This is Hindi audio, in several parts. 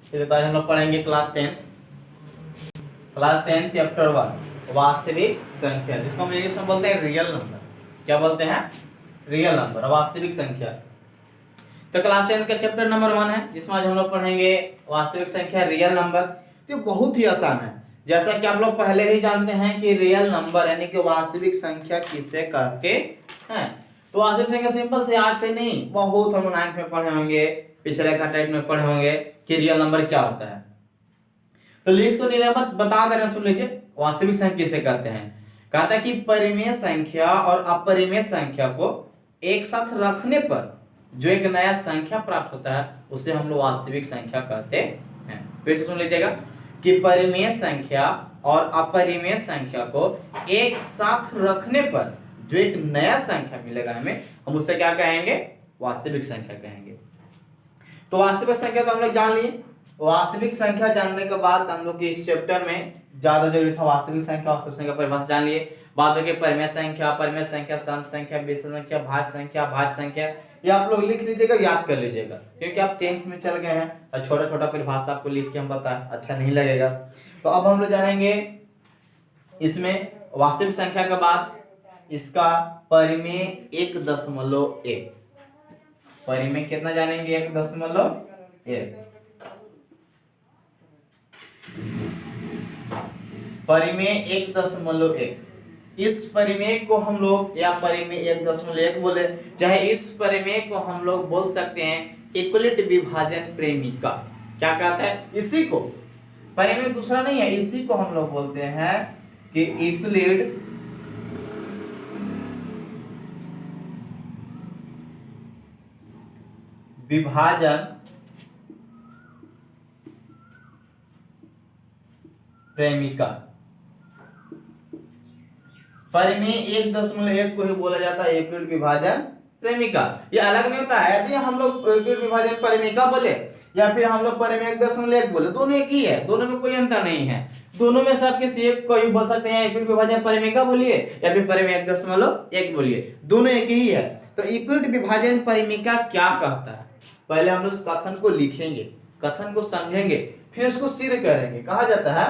चलिए तो आज हम लोग पढ़ेंगे क्लास 10 चैप्टर 1 वास्तविक संख्या, जिसको हम इंग्लिश में बोलते हैं रियल नंबर। क्या बोलते हैं? रियल नंबर, वास्तविक संख्या। तो क्लास 10 का चैप्टर नंबर 1 है, जिसमें आज हम लोग पढ़ेंगे वास्तविक संख्या, रियल नंबर। तो बहुत ही आसान है, जैसा कि आप लोग पहले ही जानते हैं कि रियल नंबर यानी कि वास्तविक संख्या किसे कहते हैं। तो वास्तविक संख्या सिंपल से आज से नहीं, बहुत हम 9th में पढ़े होंगे, पिछले का टाइप में पढ़े होंगे कि रियल नंबर क्या होता है। तो लिख तो नहीं रहा, बट बता दे रहे, सुन लीजिए। वास्तविक संख्या किसे कहते हैं? कहता है कि परिमेय संख्या और अपरिमेय संख्या को एक साथ रखने पर जो एक नया संख्या प्राप्त होता है उसे हम लोग वास्तविक संख्या कहते हैं। फिर से सुन लीजिएगा कि परिमेय संख्या और अपरिमेय संख्या को एक साथ रखने पर जो एक नया संख्या मिलेगा हमें, हम उससे क्या कहेंगे? वास्तविक संख्या कहेंगे। तो वास्तविक संख्या तो हम लोग जान लिए। वास्तविक संख्या जानने के बाद हम लोग इस चैप्टर में ज्यादा जरूरी था वास्तविक संख्या, वास्तविक संख्या परिभाषा जान लिए। बात होगी परिमेय संख्या, अपरिमेय संख्या, सम संख्या, विषम संख्या, भाज्य संख्या, भाज्य संख्या। ये आप लोग लिख लीजिएगा, याद कर लीजिएगा, क्योंकि आप 10th में चल गए हैं और छोटा छोटा परिभाषा आपको लिख के हम बताएं अच्छा नहीं लगेगा। तो अब हम लोग जानेंगे इसमें वास्तविक संख्या के बाद इसका परिमेय 1.1। परिमेय कितना जानेंगे? 1.1। परिमेय 1.1। इस परिमेय को हम लोग या परिमेय 1.1 बोले, चाहे इस परिमेय को हम लोग बोल सकते हैं इक्वलिट विभाजन प्रेमिका। क्या कहता है? इसी को, परिमेय दूसरा नहीं है, इसी को हम लोग बोलते हैं कि इक्वलिट विभाजन प्रेमिका। परिमेय 1.1 को ही बोला जाता है इक्वलिट विभाजन प्रेमिका। ये अलग नहीं होता है। यदि हम लोग इक्वलिट विभाजन प्रेमिका बोले या फिर हम लोग परिमेय 1.1 बोले, दोनों एक ही है, दोनों में कोई अंतर नहीं है। दोनों में सब किसी एक को ही बोल सकते हैं, इक्वलिट विभाजन प्रेमिका बोलिए या फिर परिमेय 1.1 बोलिए, दोनों एक ही है। तो इक्वलिट विभाजन प्रेमिका क्या कहता है? पहले हम लोग इस कथन को लिखेंगे, कथन को समझेंगे, फिर इसको सिद्ध करेंगे। कहा जाता है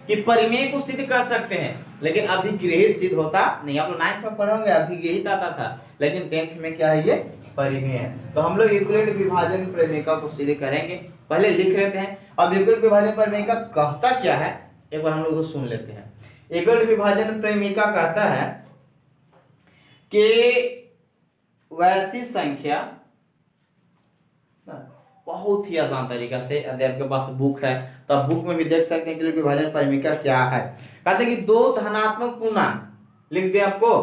कि परिमेय को सिद्ध कर सकते हैं, लेकिन अभिगृहित सिद्ध होता नहीं। आप लोग 9th में पढ़े होंगे, अभिगृहित आता था, लेकिन 10th में क्या है? ये परिमेय है। तो हम लोग इक्वलिट विभाजन प्रेमिका को सिद्ध करेंगे। पहले लिख लेते हैं। अब इक्वलिट विभाजन प्रेमिका कहता क्या है, एक बार हम लोग सुन लेते हैं। इक्वलिट विभाजन प्रेमिका कहता है कि वैसी संख्या, बहुत ही आसान तरीका से, यदि आपके पास बुक है तो आप बुक में भी देख सकते हैं कि विभाजन परिमिका क्या है। कहते हैं कि दो धनात्मक पूर्णांक, लिख दे आपको।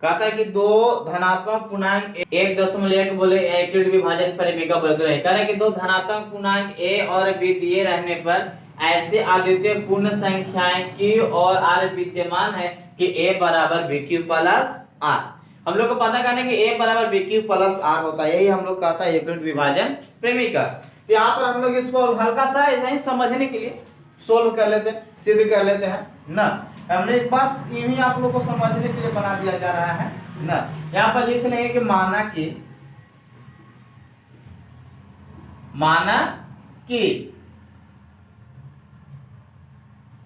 कहता है कि दो धनात्मक पूर्णांक 1.1 बोले इक्वलिट विभाजन परिमिका बोलते रहे। कह रहा है कि दो धनात्मक पूर्णांक a और b दिए रहने पर ऐसे अद्वितीय पूर्ण संख्याएं q और r विद्यमान है कि a बराबर bq प्लस r। हम लोग को पता करना है कि a बराबर bq प्लस r होता है, यही हम लोग कहता है इक्वलिट विभाजन प्रेमिका। तो यहाँ पर हम लोग इसको हल्का सा ऐसा ही समझने के लिए सोल्व कर लेते हैं, सिद्ध कर लेते हैं ना। हमने बस ये भी आप लोग को समझने के लिए बना दिया जा रहा है ना। यहाँ पर लिख लेंगे कि माना कि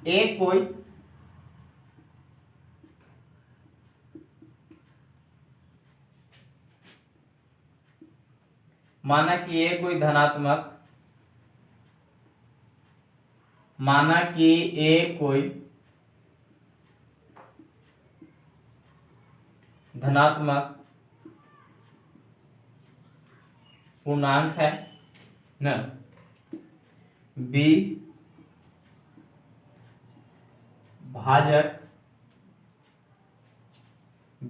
एक कोई माना कि ये कोई धनात्मक, माना कि ए कोई धनात्मक पूर्णांक है न, बी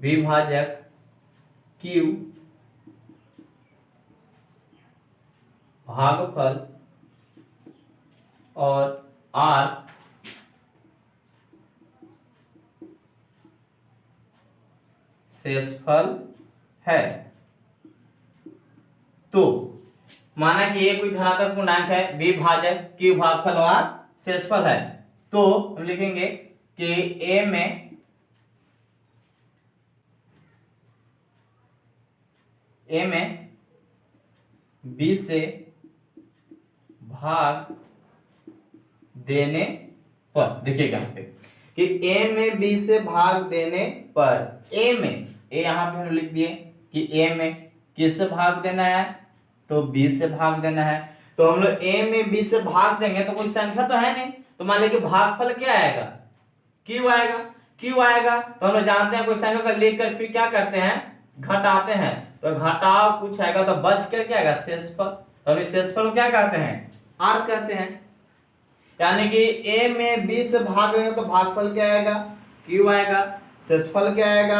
विभाजक क्यू भागफल और r शेषफल है। तो माना कि ये कोई धनात्मक पूर्णांक है, b भाजक q भागफल और r शेषफल है, तो हम लिखेंगे कि a में b से भाग देने पर, देखिए यहाँ पे कि ए में बी से भाग देने पर, ए में, ए यहाँ पे हम लिख दिए कि ए में किससे भाग देना है, तो बी से भाग देना है। तो हम लोग ए में बी से भाग देंगे तो कोई संख्या तो है नहीं, तो मान लीजिए भागफल क्या आएगा, क्यू आएगा। क्यू आएगा तो हम लोग जानते हैं कोई संख्या को लेकर फिर क्या करते हैं, घटाते हैं, तो घटाव कुछ आएगा तो बच कर क्या आएगा, शेषफल। तो हम इस शेषफल को क्या कहते हैं, आर कहते हैं। यानी कि ए में बी से भाग देंगे तो भागफल क्या आएगा, क्यू आएगा, शेषफल क्या आएगा,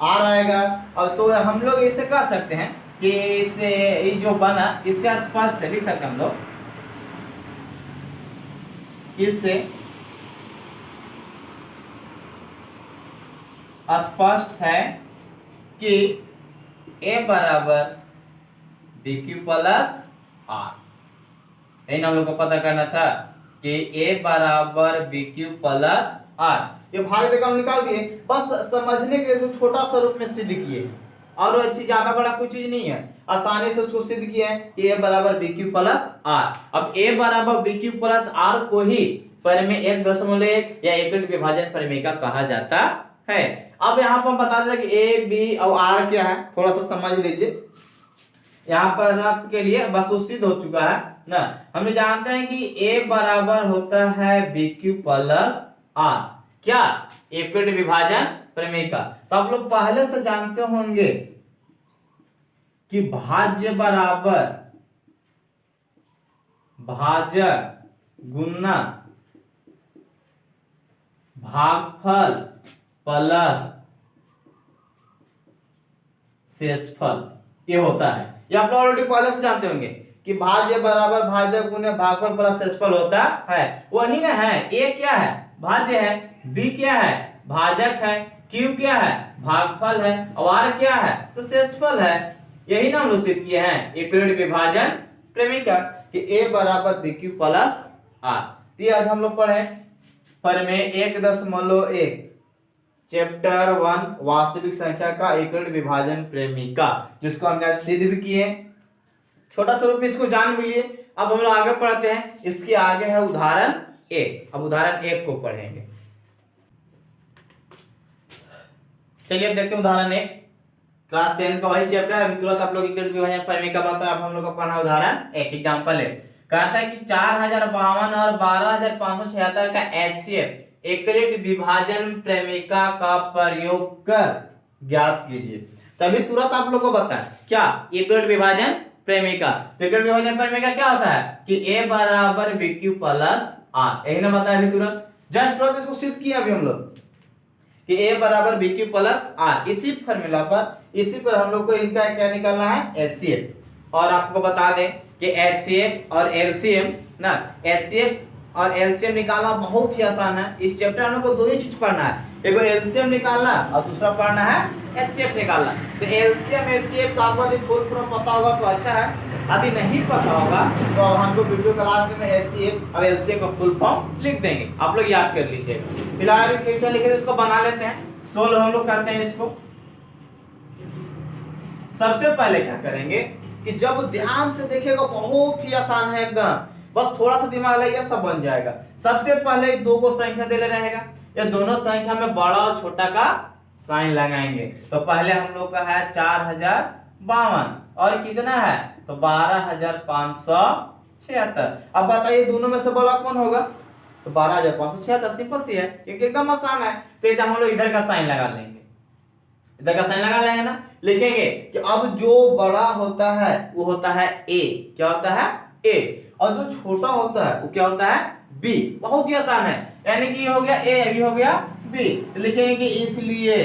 आर आएगा। और तो हम लोग इसे कह सकते हैं कि इसे ये जो बना इससे स्पष्ट लिख सकते हैं हम लोग, इससे स्पष्ट है कि ए बराबर बी क्यू प्लस आर। यही हम लोग को पता करना था कि ए बराबर बी क्यू प्लस आर। ये भाग देकर हम निकाल दिए, बस समझने के लिए छोटा सा रूप में सिद्ध किए, और अच्छी ज्यादा बड़ा कोई चीज नहीं है, आसानी से उसको सिद्ध किया है कि ए बराबर बी क्यू प्लस आर। अब ए बराबर बी क्यू प्लस आर को ही परिमेय 1.1 या एकल विभाजन परिमेय कहा जाता है। अब यहाँ पर हम बता दें कि ए बी और आर क्या है, थोड़ा सा समझ लीजिए। यहाँ पर आपके लिए बस वो सिद्ध हो चुका है ना। हम जानते हैं कि ए बराबर होता है बी क्यू प्लस आर, क्या, एकल विभाजन प्रमेय का। तो आप लोग पहले से जानते होंगे कि भाज्य बराबर भाजक गुना भागफल प्लस शेषफल, ये होता है। ये आप लोग ऑलरेडी पहले से जानते होंगे कि भाज्य बराबर भाजक गुना भागफल प्लस शेषफल होता है। वही ना है, ए क्या है, भाज्य है, बी क्या है, भाजक है, क्यू क्या है, भागफल है, और आर क्या है, तो शेषफल है। यही ना हम लोग सिद्ध किए हैं एकल विभाजन प्रमेय का कि ए बराबर बी क्यू प्लस आर। ये आज हम लोग पढ़े परिमेय 1.1 चैप्टर 1 वास्तविक संख्या का एकल विभाजन प्रेमिका, जिसको हमने आज सिद्ध भी किए, छोटा सा रूप में इसको जान भी लिए। अब हम लोग आगे पढ़ते हैं, इसके आगे है उदाहरण 1। अब उदाहरण 1 को पढ़ेंगे। चलिए अब देखते हैं उदाहरण 1, क्लास 10 का वही चैप्टर। अभी तुरंत आप लोग एकल विभाजन प्रमेय का बताया। अब हम लोग का पढ़ना उदाहरण 1। एग्जांपल है, कहता है कि 4052 और 12576 का एचसीएफ एकलिट विभाजन प्रेमिका का प्रयोग कर ज्ञात कीजिए। तभी तुरंत आप लोगों को बताएं क्या, एकलिट विभाजन प्रेमिका। तो एकलिट विभाजन प्रेमिका क्या होता है कि ए बराबर बी क्यू प्लस आर, यही ना बताया अभी तुरंत, जस्ट तुरंत इसको सिद्ध किया अभी हम लोग कि ए बराबर बी क्यू प्लस आर। इसी फॉर्मूला पर, इसी पर हम लोग को इनका क्या निकालना है, एचसीएफ। और आपको बता दें कि एचसीएफ और एलसीएम ना, एचसीएफ और एलसीएम निकालना बहुत ही आसान है। इस चैप्टर में हम लोग को दो ही चीज पढ़ना है, एक एलसीएम निकालना और दूसरा पढ़ना है एचसीएफ निकालना। तो एलसीएम एचसीएफ का आपको यदि फुल फॉर्म पता होगा तो अच्छा है, यदि नहीं पता होगा तो हम लोग वीडियो क्लास में एचसीएफ और एलसीएम का फुल फॉर्म लिख देंगे, आप लोग याद कर लीजिएगा। फिलहाल अभी क्वेश्चन लिखे थे, इसको बना लेते हैं, सोल्व हम लोग करते हैं इसको। सबसे पहले क्या करेंगे कि जब ध्यान से देखिएगा बहुत ही आसान है एकदम, बस थोड़ा सा दिमाग लगाइए सब बन जाएगा। सबसे पहले दो को संख्या दे ले रहेगा, ये दोनों संख्या में बड़ा और छोटा का साइन लगाएंगे। तो पहले हम लोग का है 4052 और कितना है तो 12576। अब बताइए दोनों में से बड़ा कौन होगा, तो 12576। सिंपल सी है, क्योंकि एकदम आसान है। तो एकदम हम लोग इधर का साइन लगा लेंगे, इधर का साइन लगा लेंगे ना, लिखेंगे कि अब जो बड़ा होता है वो होता है ए, क्या होता है ए, और जो छोटा होता है वो क्या होता है बी। बहुत ही आसान है, यानी कि ये हो गया ए, अभी हो गया बी। तो लिखेंगे कि इसलिए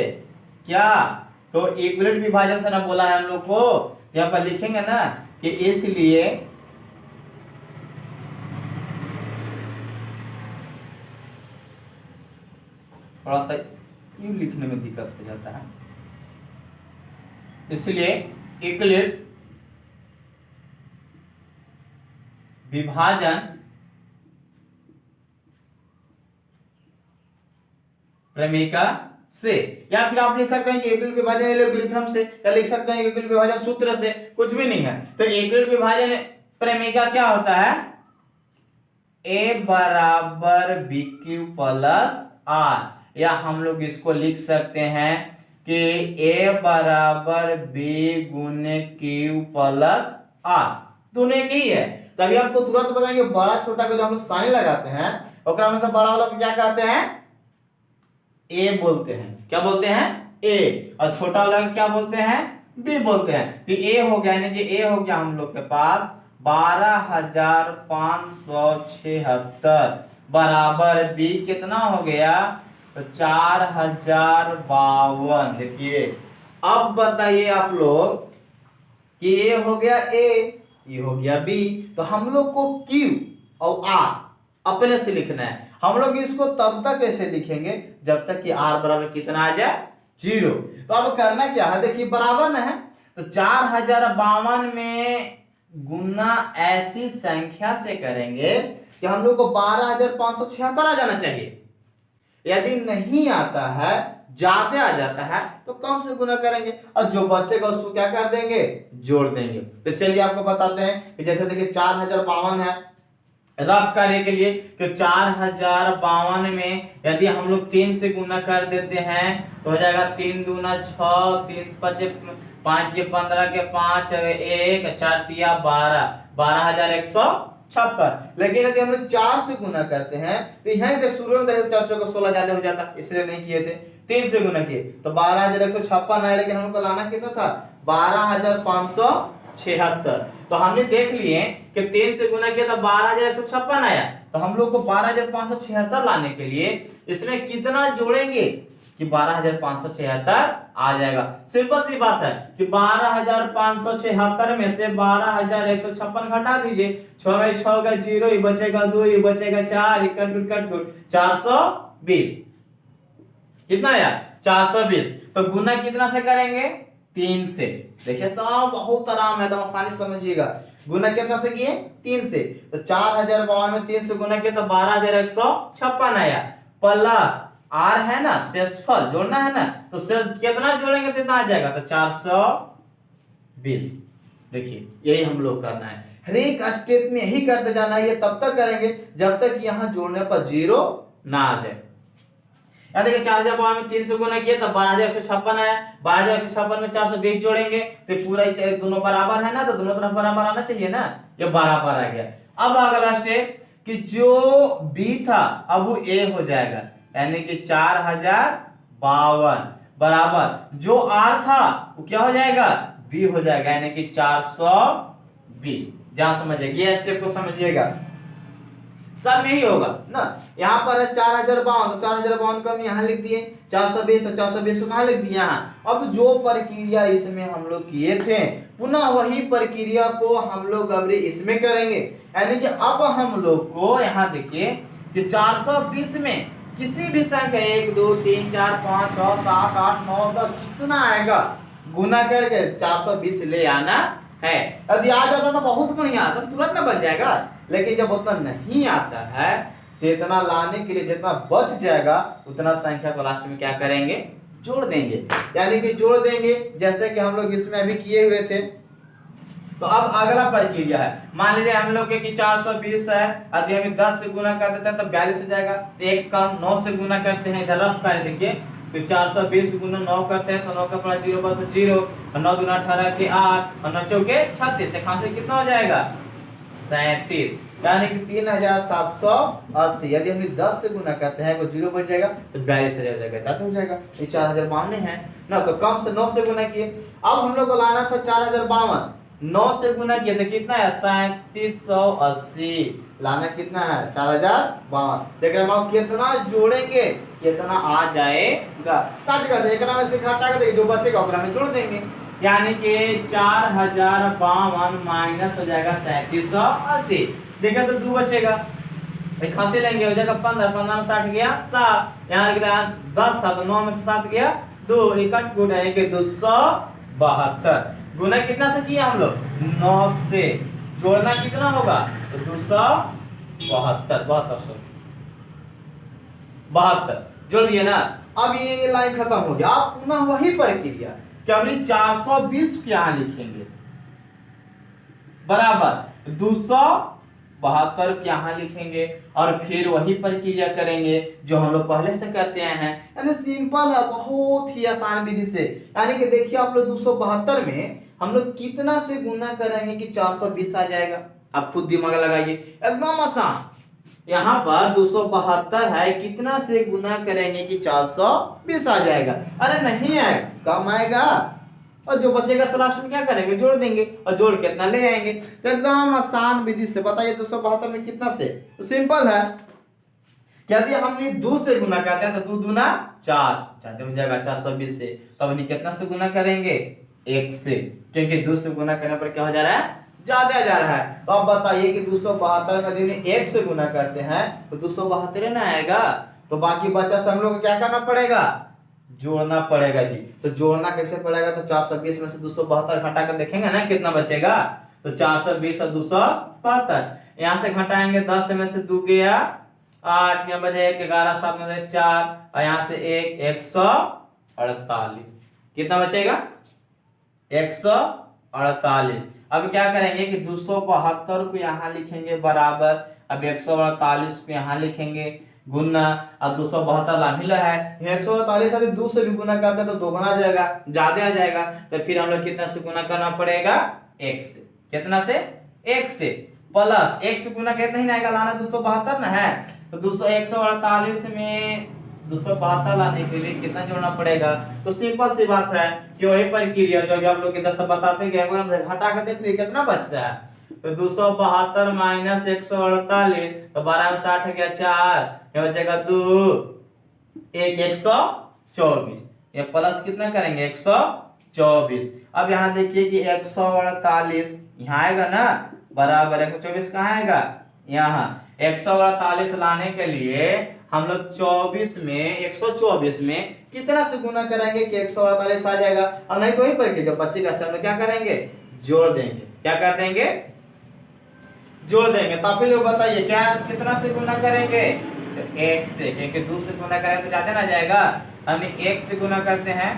क्या, तो एकलिट विभाजन से ना बोला है हम लोग को, यहाँ पर लिखेंगे ना कि इसलिए थोड़ा सा यूं लिखने में दिक्कत हो जाता है, इसलिए एकलिट विभाजन प्रमेयिका से, या फिर आप लिख सकते हैं कि एकल विभाजन एल्गोरिथम से, या लिख सकते हैं एकल विभाजन सूत्र से, कुछ भी नहीं है। तो एकल विभाजन प्रमेयिका क्या होता है ए बराबर बी क्यू प्लस आर, या हम लोग इसको लिख सकते हैं कि ए बराबर बी गुने क्यू प्लस आर, दोनों एक ही है। तभी आपको तुरंत बताएंगे बड़ा छोटा का जो हम लोग साइन लगाते हैं ओकरा में से बड़ा वाला को क्या कहते हैं, ए बोलते हैं। क्या बोलते हैं, ए। और छोटा वाला क्या बोलते हैं, बी बोलते हैं। तो ए हो गया, यानी कि ए हो गया हम लोग के पास 12,576 बराबर बी कितना हो गया, तो 4,052। देखिए अब बताइए आप लोग कि ये हो गया ए, ये हो गया बी, तो हम लोग को क्यू और आर अपने से लिखना है। हम लोग इसको तब तक कैसे लिखेंगे जब तक कि आर बराबर कितना आ जाए, 0। तो अब करना क्या है, देखिए बराबर ना है, तो 4,052 में गुना ऐसी संख्या से करेंगे कि हम लोग को 12,576 आ जाना चाहिए। यदि नहीं आता है, ज्यादा आ जाता है, तो कम से गुना करेंगे और जो बचेगा उसको क्या कर देंगे, जोड़ देंगे। तो चलिए आपको बताते हैं कि जैसे देखिए 4,052 है, रफ करने के लिए कि 4,052 में यदि हम लोग 3 से गुना कर देते हैं तो हो जाएगा 3 दूना 6, 3 5 5 के 15 के 5 1 4 तिया 12, 12,156। लेकिन यदि हम लोग 4 से गुना करते हैं तो यहीं पे शुरू में 4 चौका 16 ज्यादा हो जाता, इसलिए नहीं किए थे, 3 से गुना किए तो 12,156 है। लेकिन हमको लाना कितना था, 12,576। तो हमने देख लिए कि 3 से गुना किया तो 12,156 आया। तो हम लोग को 12,576 लाने के लिए इसमें कितना जोड़ेंगे कि 12,576 आ जाएगा। सिंपल सी बात है कि 12,576 में से 12,156 घटा दीजिए, 6 में 6 का 0, ये बचेगा 2, ये बचेगा 4, कट 420। कितना आया, 420। तो गुना कितना से करेंगे, 3 से। देखिए सब बहुत आराम है, तो आसानी से समझिएगा। गुना कितना से किए, 3 से। तो 4,052 में 3 से गुना किया तो 12,156 आया, प्लस आर है ना, शेषफल जोड़ना है ना, तो शेष कितना जोड़ेंगे कितना आ जाएगा, तो 420। देखिए यही हम लोग करना है, हर एक स्टेप में यही करते जाना है। ये तब तक करेंगे जब तक यहाँ जोड़ने पर 0 ना आ जाए। यहाँ देखिए 4,052 में 3 से गुना किया तो 12,156 आया, 12,156 में 420 जोड़ेंगे तो पूरा दोनों बराबर है ना, तो दोनों तरफ बराबर आना चाहिए ना, ये बराबर आ गया। अब अगला स्टेप कि जो बी था अब वो ए हो जाएगा, यानी कि 4,052 बराबर जो आर था वो क्या हो जाएगा, बी हो जाएगा, यानी कि 420। ध्यान समझिए, ये स्टेप को समझिएगा, सब में ही होगा ना। यहाँ पर है 4,052, तो 4,052 को हम यहाँ लिख दिए, 420 तो 420 को कहाँ लिख दिए यहाँ। अब जो प्रक्रिया इसमें हम लोग किए थे पुनः वही प्रक्रिया को हम लोग अब इसमें करेंगे, यानी कि अब हम लोग को यहाँ देखिए कि 420 में किसी भी संख्या 1 2 3 4 5 6 7 8 9 10 जितना आएगा गुना करके 420 ले आना है। यदि आ जाता तो बहुत बढ़िया, तो तुरंत में बन जाएगा। लेकिन जब उतना नहीं आता है तो इतना लाने के लिए जितना बच जाएगा उतना संख्या को लास्ट में क्या करेंगे, जोड़ देंगे। यानी कि जोड़ देंगे जैसे कि हम लोग इसमें अभी किए हुए थे। तो अब अगला प्रक्रिया है, मान लीजिए हम लोग के 420 है, यदि हम 10 से गुना कर देते हैं तो 42 हो जाएगा। तो एक कम 9 से गुना करते हैं, इधर रफ कर देखिए, तो 420 गुना 9 करते हैं तो 9 का पड़ा 0 पर 0, और 9 दूना 18 के 8, और 9 चौके 36, से कितना हो जाएगा, 37, यानी कि 3,780। यदि हम 10 से गुना करते हैं तो 0 बच जाएगा तो 42,000 हो जाएगा, चाहते हो जाएगा। ये 4,052 है ना, तो कम से 9 से गुना किए। अब हम लोग को लाना था 4,052, 9 से गुना किया तो कितना है, 3780। लाना कितना है, 4,052। देख रहे हम कितना जोड़ेंगे कितना आ जाएगा, काट कर एकरा में से घटा कर जो बचेगा ओकरा में जोड़ देंगे, यानी कि 4,052 माइनस हो जाएगा 3780। देखा तो 2 बचेगा, खांसी लेंगे हो जाएगा 15, 15 में 60 गया 7, यहाँ 10 था तो 9 में से 7 गया 2, इकट्ठ गुना यानी कि 272। गुना कितना से किया हम लोग, 9 से, जोड़ना कितना होगा तो 272 जोड़ दिए ना। अब ये लाइन खत्म हो गया। अब पुनः वही प्रक्रिया कि अब 420 के यहाँ लिखेंगे बराबर 272 72 को यहाँ लिखेंगे और फिर वही प्रक्रिया करेंगे जो हम लोग पहले से करते आए हैं। यानी सिंपल है, बहुत ही आसान विधि से। यानी कि देखिए आप लोग 272 में हम लोग कितना से गुना करेंगे कि 420 आ जाएगा। आप खुद दिमाग लगाइए, एकदम आसान। यहाँ पर 272 है, कितना से गुना करेंगे कि 420 आ जाएगा। अरे नहीं आएगा, कम आएगा, और जो बचेगा लास्ट में क्या करेंगे, जोड़ देंगे और जोड़ के इतना ले आएंगे। तो एकदम आसान विधि से बताइए 272 में कितना से, तो सिंपल है। यदि हमने 2 से गुना करते हैं तो 2 दूना 4, जाते हो जाएगा 420 से। तो हमने कितना से गुना करेंगे, 1 से, क्योंकि 2 से गुना करने पर क्या हो जा रहा है, ज्यादा जा रहा है। तो अब बताइए कि 272 में यदि 1 से गुना करते हैं तो 272 ना आएगा, तो बाकी बचा से हम लोग को क्या करना पड़ेगा, जोड़ना पड़ेगा जी। तो जोड़ना कैसे पड़ेगा, तो 420 में से 272 घटा कर देखेंगे ना कितना बचेगा, तो 420 और 272 यहाँ से घटाएंगे, 10 में से 2 गया 8, यहाँ बचे 1, 11, 7 में से 4 और यहाँ से 1, 148। कितना बचेगा, 148। अब क्या करेंगे कि 272 को यहाँ लिखेंगे बराबर, अब 148 को यहाँ लिखेंगे गुना, और 272 लामिला है, 148 यदि 2 से भी गुना करते हैं तो दोगुना आ जाएगा, ज्यादा आ जाएगा। तो फिर हम लोग कितना से गुना करना पड़ेगा, 1 से। कितना से, 1 से, प्लस 1 से गुना कितना ही आएगा, लाना 272 ना है, तो 148 में 272 लाने के लिए कितना जोड़ना पड़ेगा। तो सिंपल सी बात है कि वही प्रक्रिया जो अभी आप लोग इधर से बताते गए, घटा कर देख लीजिए कितना बचता है। तो 272 माइनस 148, तो 12 में 60 गया 4, ये बचेगा 2, 1, 124। ये प्लस कितना करेंगे, 124। अब यहाँ देखिए कि 148 यहाँ आएगा ना, बराबर 124 कहाँ आएगा, यहाँ। 148 लाने के लिए हम लोग 124 में कितना से गुना करेंगे कि 148 आ जाएगा, और नहीं तो वही पर के जो बच्चे से हम लोग क्या करेंगे, जोड़ देंगे। क्या कर देंगे, जोड़ देंगे। तो आप लोग बताइए क्या कितना से गुना करेंगे, तो 1 से, क्योंकि 2 से गुना करें तो ज्यादा ना जाएगा, हमने 1 से गुना करते हैं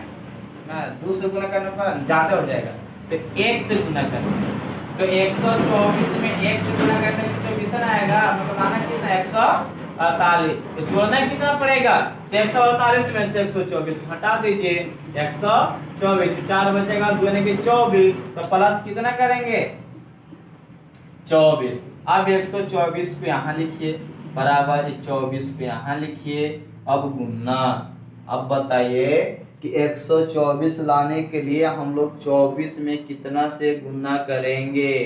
ना, 2 से गुना करने पर ज्यादा हो जाएगा, तो 1 से गुना करेंगे। तो 124 में 1 से गुना करते 124 ना आएगा, हमें बताना कितना, 148। तो जोड़ना कितना पड़ेगा, तो 148 में से 124 हटा दीजिए, 124, 4 बचेगा, 2 यानी कि 24, तो प्लस कितना करेंगे, 24। अब 124 पे यहाँ लिखिए बराबर 24 पे यहाँ लिखिए, अब गुना। अब बताइए कि 124 लाने के लिए हम लोग 24 में कितना से गुना करेंगे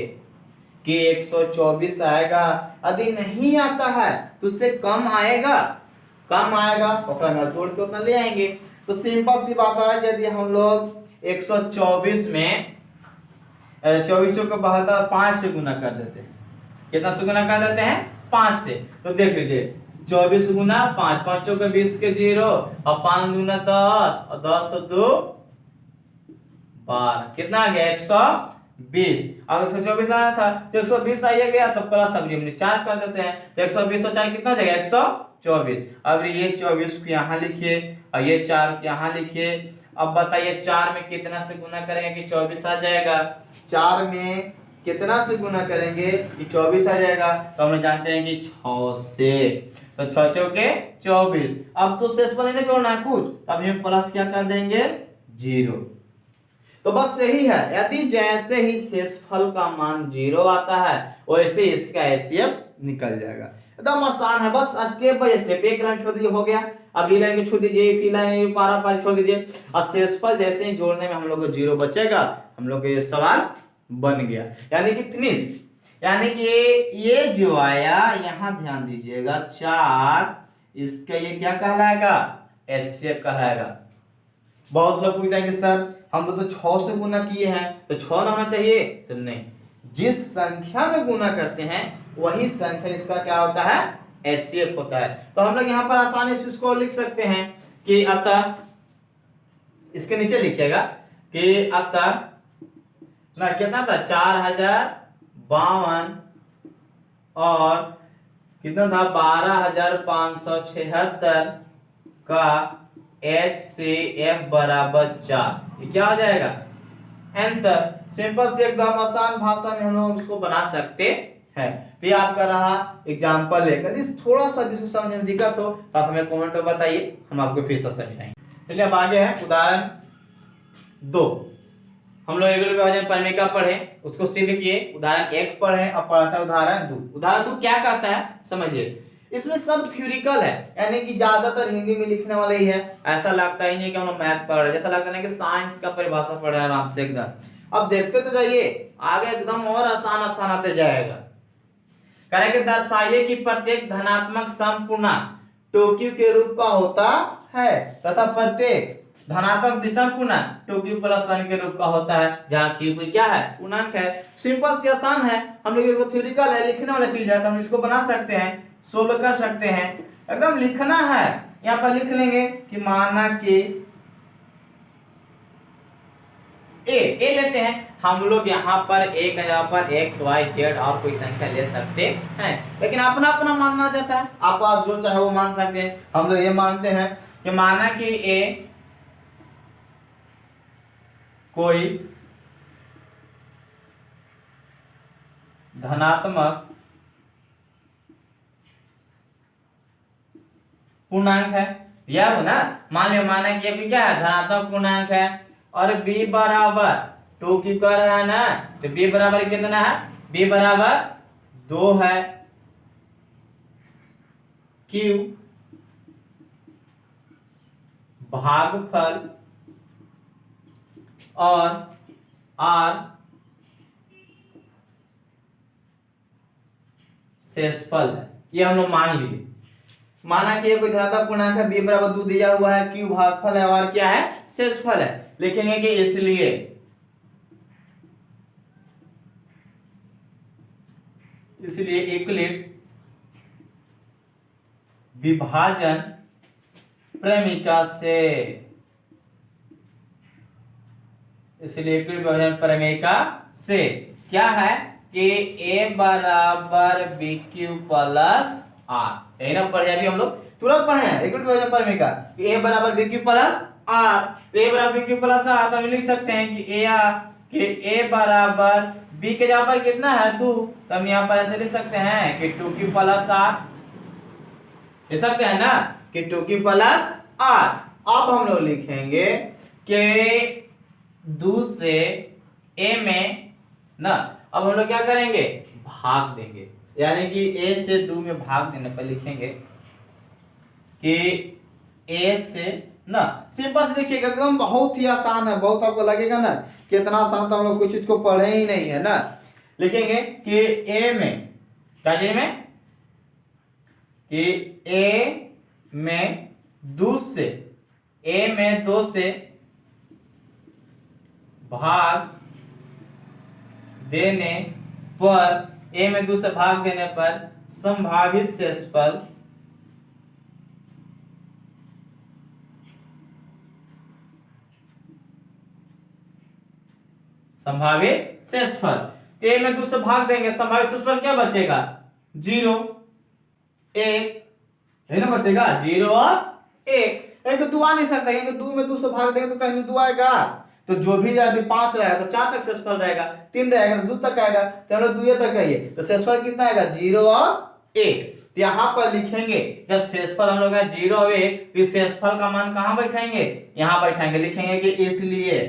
कि 124 आएगा। यदि नहीं आता है तो उससे कम आएगा, कम आएगा तो जोड़ के उतना ले आएंगे। तो सिंपल सी बात है, यदि हम लोग 124 में 24 को 5 से गुना कर देते हैं, कितना से गुना कर देते हैं, 5 से। तो देख लीजिए 24 गुना 5, 5 के 20 के 0 और 5 गुना 10 और 10 तो 2 12, कितना आ गया 120। अगर 124 आना था तो 120 आइए गया, तो प्लस अब हमने 4 कर देते हैं, तो 120 और 4 कितना हो जाएगा 124। अब ये 24 को यहाँ लिखिए और ये 4 को यहाँ लिखिए। अब बताइए 4 में कितना से गुना करेंगे कि 24 आ जाएगा, 4 में कितना से गुना करेंगे कि 24 आ जाएगा। तो हम जानते हैं कि 6 से, तो 6 चौके 24। अब तो शेषफल नहीं जोड़ना है कुछ, अब हम प्लस क्या कर देंगे 0। तो बस यही है, यदि जैसे ही शेषफल का मान 0 आता है वैसे इसका एचसीएफ निकल जाएगा। एकदम आसान है, बस स्टेप बाय स्टेप। एक लाइन छोड़ दीजिए हो गया, अगली लाइन को छोड़ दीजिए, फिर लाइन पारा पारी छोड़ दीजिए, और शेषफल जैसे ही जोड़ने में हम लोग को 0 बचेगा, हम लोग को ये सवाल बन गया, यानी कि फिनिश। यानी कि ये जो आया यहाँ ध्यान दीजिएगा 4, इसका ये क्या कहलाएगा, एचसीएफ कहलाएगा। बहुत लोग पूछते हैं कि सर हम तो 6 से गुना किए हैं तो 6 ना होना चाहिए, तो नहीं, जिस संख्या में गुना करते हैं वही संख्या इसका क्या होता है, एचसीएफ होता है। तो हम लोग यहाँ पर आसानी से इसको लिख सकते हैं कि अतः, इसके नीचे लिखिएगा कि अतः ना कितना था 4052 और कितना था 12576 का HCF बराबर 4। ये क्या हो जाएगा आंसर। सिंपल से एकदम आसान भाषा में हम लोग उसको बना सकते हैं। तो ये आपका रहा एग्जाम्पल है। यदि थोड़ा सा भी इसको समझने में दिक्कत हो तो आप हमें कमेंट में बताइए, हम आपको फिर से समझाएंगे। चलिए अब आगे है उदाहरण 2। हम लोग रेगुलर विभाजन प्रमेय पढ़े, उसको सिद्ध किए। उदाहरण 1 पढ़े, अब पढ़ा था उदाहरण 2। उदाहरण 2 क्या कहता है समझिए। इसमें सब थ्योरिकल है, यानी कि ज्यादातर हिंदी में लिखने वाला ही है। ऐसा लगता ही नहीं कि हम लोग मैथ पढ़ रहे, जैसा लगता है कि साइंस का परिभाषा पढ़ रहे हैं आराम से एकदम। अब देखते तो जाइए आगे, एकदम और आसान आसान आते जाएगा। करेंगे दर्शाइए कि प्रत्येक धनात्मक समपूर्णांक टोक्यू के रूप का होता है तथा प्रत्येक धनात्मक विषम पूर्णांक टोक्यू प्लस 1 के रूप का होता है, जहां क्यू क्या है, पूर्णांक है। सिंपल से आसान है। हम लोग इसको थ्योरिकल है, लिखने वाला चीज है, तो हम इसको बना सकते हैं, सोल्व कर सकते हैं। एकदम लिखना है, यहाँ पर लिख लेंगे कि माना कि ए लेते हैं हम लोग। यहाँ पर एक जगह पर एक्स वाई जेड और कोई संख्या ले सकते हैं, लेकिन अपना अपना मानना जाता है। आप जो चाहे वो मान सकते हैं। हम लोग ये मानते हैं कि माना कि ए कोई धनात्मक पूर्णांक है, यार हो ना। मान लिया माना कि ये क्या है, धनात्मक पूर्णांक है और b बराबर 2 की कर है ना, तो b बराबर कितना है, b बराबर 2 है। q भागफल और r शेषफल है, ये हम लोग मान लिए। माना कि कोई धनात्मक पूर्णांक है, b बराबर 2 दिया हुआ है, q भागफल है और क्या है, शेषफल है। लिखेंगे कि इसलिए यूक्लिड विभाजन प्रमेय से, इसलिए यूक्लिड विभाजन प्रमेय से क्या है कि a बराबर बी क्यू प्लस आर, यही ना पढ़े अभी हम लोग, तुरंत पढ़े हैं यूक्लिड विभाजन प्रमेय का कि a बराबर बी क्यू प्लस आर। तो a बराबर बी क्यू प्लस आर, तो हम लिख सकते हैं कि a बराबर b के जगह पर कितना है 2, तो हम यहाँ पर ऐसे लिख सकते हैं कि 2q प्लस आर, लिख सकते हैं ना कि 2q प्लस आर। अब हम लोग लिखेंगे कि 2 से a में ना, अब हम लोग क्या करेंगे, भाग देंगे, यानी कि a से 2 में भाग देने पर लिखेंगे कि a से ना, सिंपल से देखिएगा एकदम बहुत ही आसान है। बहुत आपको लगेगा ना कितना आसान, तो हम लोग कुछ चीज को पढ़े ही नहीं है ना। लिखेंगे कि a में क्या चीज में, कि a में 2 से भाग देने पर, a में 2 से भाग देने पर संभावित शेषफल a में 2 से भाग देंगे, संभावित शेषफल क्या बचेगा, 0 1, है ना, बचेगा 0 और 1। तो 2 आ नहीं सकता, क्योंकि 2 में 2 से भाग देंगे तो कहीं 2 आएगा, तो जो भी जाए 5 रहेगा तो 4 तक शेषफल रहेगा, 3 रहेगा तो 2 तक आएगा, तो हम लोग 2 तक चाहिए, तो शेषफल कितना आएगा, 0 और 1। तो यहाँ पर लिखेंगे जब शेषफल हम लोग 0 और 1, तो शेषफल का मान कहाँ बैठाएंगे, यहाँ बैठाएंगे। लिखेंगे कि इसलिए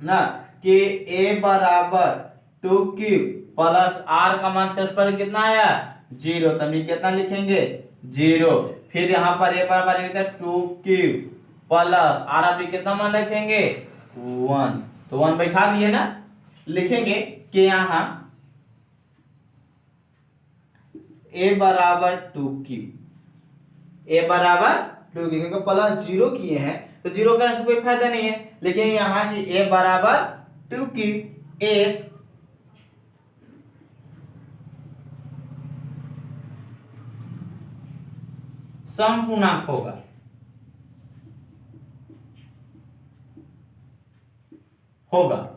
ना कि a बराबर 2q प्लस r का मान शेषफल कितना आया, 0, तब कितना लिखेंगे, 0। फिर यहाँ पर a बराबर 2q प्लस r, आप कितना मान रखेंगे, 1, तो 1 बैठा दिए ना। लिखेंगे कि यहाँ a बराबर 2q, क्योंकि प्लस 0 किए हैं तो 0 करने से कोई फायदा नहीं है। लेकिन यहाँ की a बराबर 2q, एक समपूर्णांक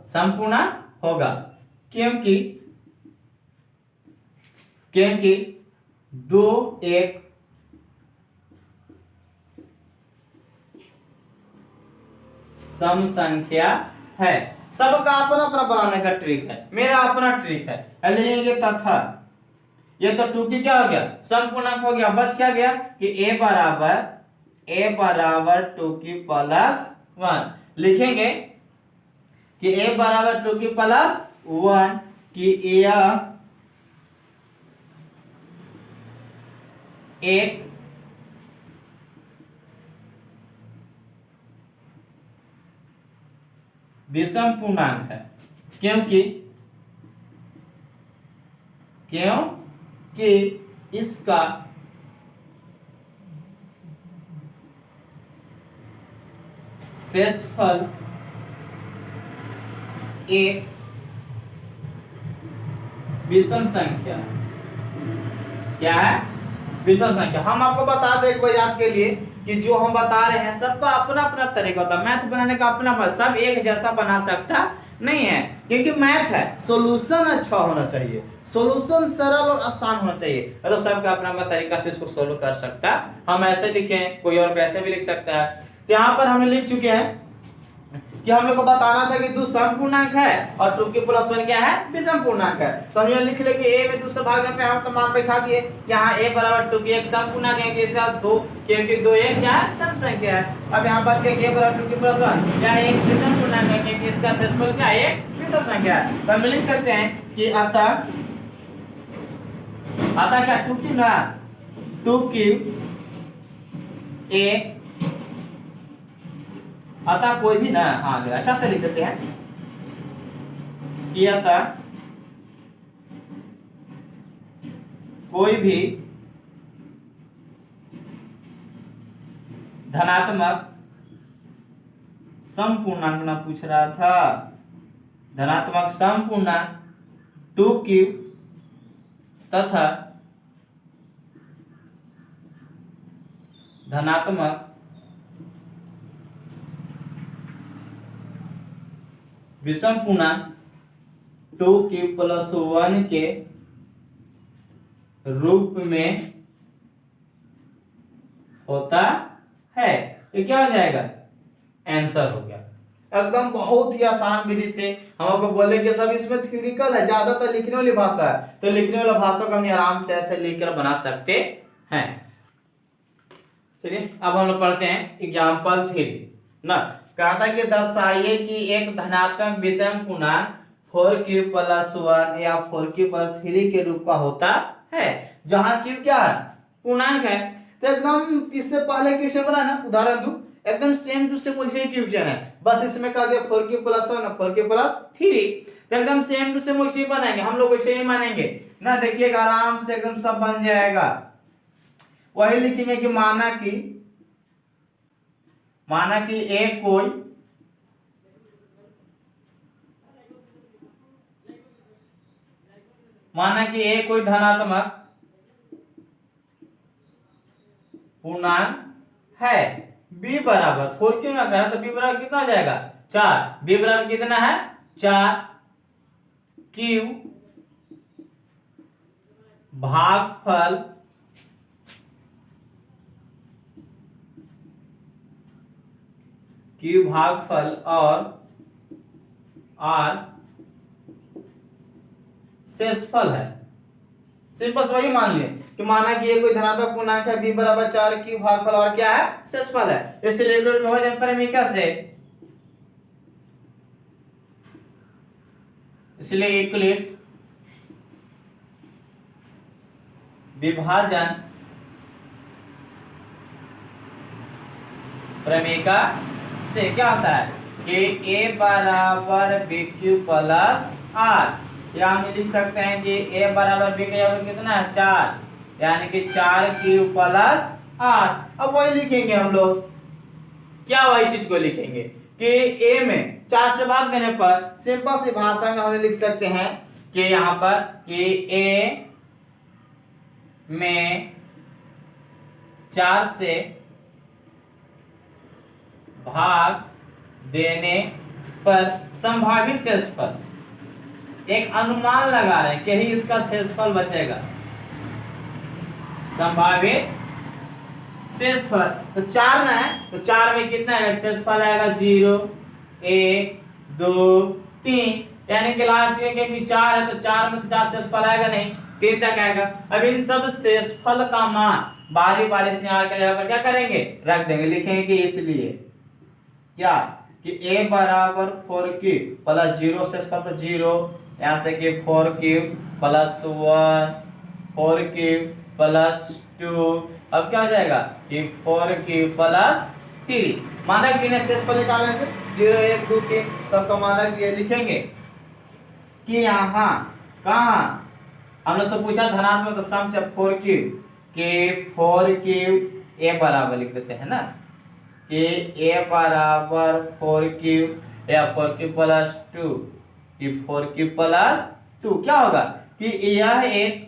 समपूर्णांक होगा, क्योंकि 2 एक सम संख्या है। सबका अपना अपना बनाने का ट्रिक है, मेरा अपना ट्रिक है। लिखेंगे तथा ये तो 2 की क्या हो गया, समपूर्णांक हो गया। बच क्या गया कि a बराबर 2 की प्लस 1 लिखेंगे कि a बराबर 2 की प्लस 1 कि यह एक विषम पूर्णांक है, क्योंकि इसका शेषफल एक विषम संख्या क्या है, विषम संख्या। हम आपको बता दें एक बार याद के लिए कि जो हम बता रहे हैं सबका अपना अपना तरीका होता है, मैथ बनाने का अपना अपना, सब एक जैसा बना सकता नहीं है, क्योंकि मैथ है, सॉल्यूशन अच्छा होना चाहिए, सॉल्यूशन सरल और आसान होना चाहिए। तो सबका अपना अपना तरीका से इसको सोल्व कर सकता है। हम ऐसे लिखें, कोई और कैसे भी लिख सकता है। तो यहाँ पर हमने लिख चुके हैं कि हम लोग को बताना था कि 2 समपूर्णांक है और 2 की प्लस 1 क्या है, विषम पूर्णांक है। तो हम ये लिख ले कि a में 2 से भागने पे हम तो मान बैठा दिए, यहाँ a बराबर 2 की एक समपूर्णांक है, इसका 2 क्योंकि 2 एक क्या है, सम संख्या है। अब यहाँ बच गया a बराबर 2 की प्लस 1 क्या एक विषम पूर्णांक है, क्योंकि इसका शेषफल क्या है, एक विषम संख्या है। तो हम लिख सकते हैं कि अतः क्या 2 की ना 2 की a अतः कोई भी ना, हाँ अच्छा से लिख देते हैं कि अतः कोई भी धनात्मक समपूर्णांक ना पूछ रहा था, धनात्मक समपूर्णांक 2 क्यूब तथा धनात्मक विषम पूर्णांक 2 की प्लस 1 के रूप में होता है। ये क्या हो जाएगा, आंसर हो गया। एकदम बहुत ही आसान विधि से हम आपको बोले कि सब इसमें थ्योरिकल है, ज्यादातर लिखने वाली भाषा है, तो लिखने वाला भाषा को हम आराम से ऐसे लिखकर बना सकते हैं। चलिए अब हम लोग पढ़ते हैं एग्जाम्पल 3 ना। कहा था कि दर्शाइए कि एक धनात्मक विषम पूर्णांक 4q प्लस 1 या 4q प्लस 3 के रूप का होता है, जहां q क्या है, पूर्णांक है। तो एकदम इससे पहले क्वेश्चन बना ना, उदाहरण दूं, एकदम सेम टू सेम वैसे ही क्वेश्चन है, बस इसमें कहा दिया 4q प्लस 1 और 4q प्लस 3, तो एकदम सेम टू सेम वैसे ही बनाएंगे हम लोग, वैसे ही मानेंगे ना। देखिएगा आराम से एकदम सब बन जाएगा। वही लिखेंगे कि माना कि एक कोई धनात्मक पूर्णांक है, b बराबर 4 क्यों ना करा, तो b बराबर कितना हो जाएगा 4, b बराबर कितना है 4 q भागफल और r शेषफल है। सिंपल वही मान लिए कि माना कि ये कोई धनात्मक पूर्णांक है, b बराबर 4 q भागफल और क्या है, शेषफल है। इसलिए विभाजन परिमेय से, इसलिए इक्वलेट विभाजन प्रमेयिका से क्या होता है कि a बराबर bq प्लस r, या हम लिख सकते हैं कि a बराबर b का कितना है 4, यानी कि 4q प्लस r। अब वही लिखेंगे हम लोग, क्या वही चीज को लिखेंगे कि a में 4 से भाग देने पर सिंपल सी भाषा में हम लिख सकते हैं कि यहाँ पर कि a में 4 से भाग देने पर संभावित शेषफल, एक अनुमान लगा रहे हैं कि ही इसका शेषफल बचेगा, संभावित शेषफल। तो 4 ना है, तो 4 में कितना है शेषफल आएगा 0 1 2 3, यानी कि लास्ट में क्योंकि 4 है तो 4 में तो 4 शेषफल आएगा नहीं, 3 तक आएगा। अब इन सब शेषफल का मान बारी बारी से यहाँ के जगह पर क्या करेंगे, रख देंगे। लिखेंगे कि इसलिए क्या कि a बराबर 4 प्लस 0 शेषफल तो 0, यहाँ से कि 4 प्लस 1 4 प्लस 2, अब क्या हो जाएगा कि 4 प्लस 3। मानक बिना शेषफल निकालने से 0 1 2 3 सबका मानक ये लिखेंगे कि यहाँ कहाँ हम लोग से पूछा धनात्मक सम 4 के 4 a बराबर लिख देते हैं ना कि a बराबर 4 या 4 प्लस 2 कि 4 प्लस 2 क्या होगा कि यह एक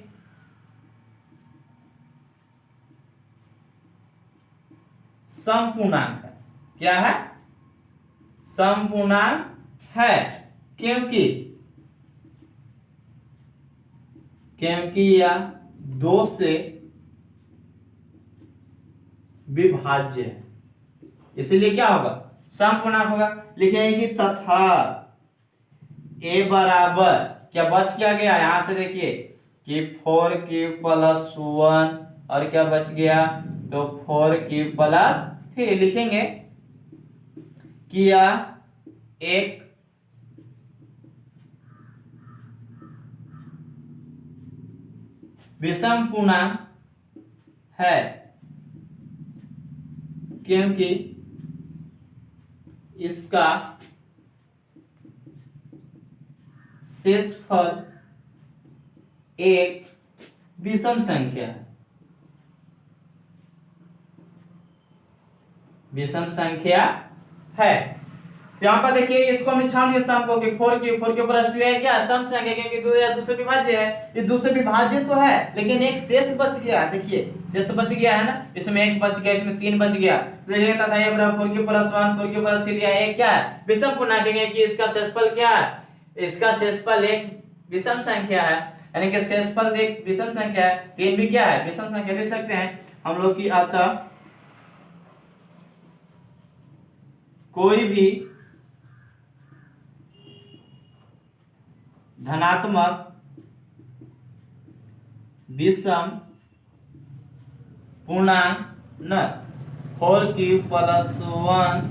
समपूर्णांक है। क्या है, समपूर्णांक है, क्योंकि यह 2 से विभाज्य है, इसलिए क्या होगा समपूर्णांक होगा। लिखेंगे कि तथा a बराबर क्या बच क्या गया, यहां से देखिए कि 4 प्लस 1 और क्या बच गया तो 4 प्लस 3। लिखेंगे कि यह एक विषम पूर्णांक है, क्योंकि इसका शेषफल एक विषम संख्या है, विषम संख्या है। यहाँ पर देखिए इसको हम छान के सम को 4 प्लस 2 है क्या सम संख्या, क्योंकि 2 या 2 से विभाज्य है, ये 2 से विभाज्य तो है लेकिन एक शेष बच गया। देखिए शेष बच गया है ना, इसमें 1 बच गया, इसमें 3 बच गया, तो ये था ये बराबर 4 प्लस 1 4 प्लस 3 लिया, ये क्या है विषम पूर्णांक है कि इसका शेषफल क्या है, इसका शेषफल एक विषम संख्या है, यानी कि शेषफल एक विषम संख्या है। 3 भी क्या है विषम संख्या, लिख सकते हैं हम लोग की। अतः कोई भी धनात्मक विषम पूर्णांक न 4 प्लस 1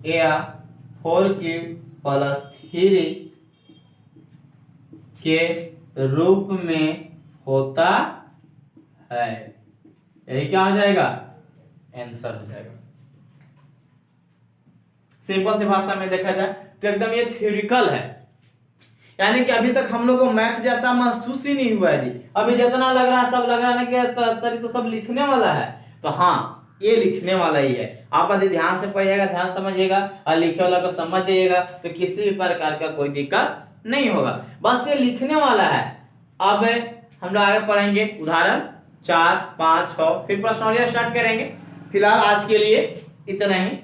या 4 प्लस 3 के रूप में होता है। यही क्या हो जाएगा आंसर हो जाएगा। सिंपल सी भाषा में देखा जाए तो एकदम ये थ्योरिकल है, यानी कि अभी तक हम लोग को मैथ जैसा महसूस ही नहीं हुआ है जी। अभी जितना लग रहा है सब लग रहा है कि सर तो सब लिखने वाला है, तो हाँ ये लिखने वाला ही है। आप यदि ध्यान से पढ़िएगा, ध्यान समझिएगा और लिखे वाला को समझ जाइएगा तो किसी भी प्रकार का कोई दिक्कत नहीं होगा, बस ये लिखने वाला है। अब हम लोग आगे पढ़ेंगे उदाहरण 4 5 6 फिर प्रश्नावली स्टार्ट करेंगे। फिलहाल आज के लिए इतना ही।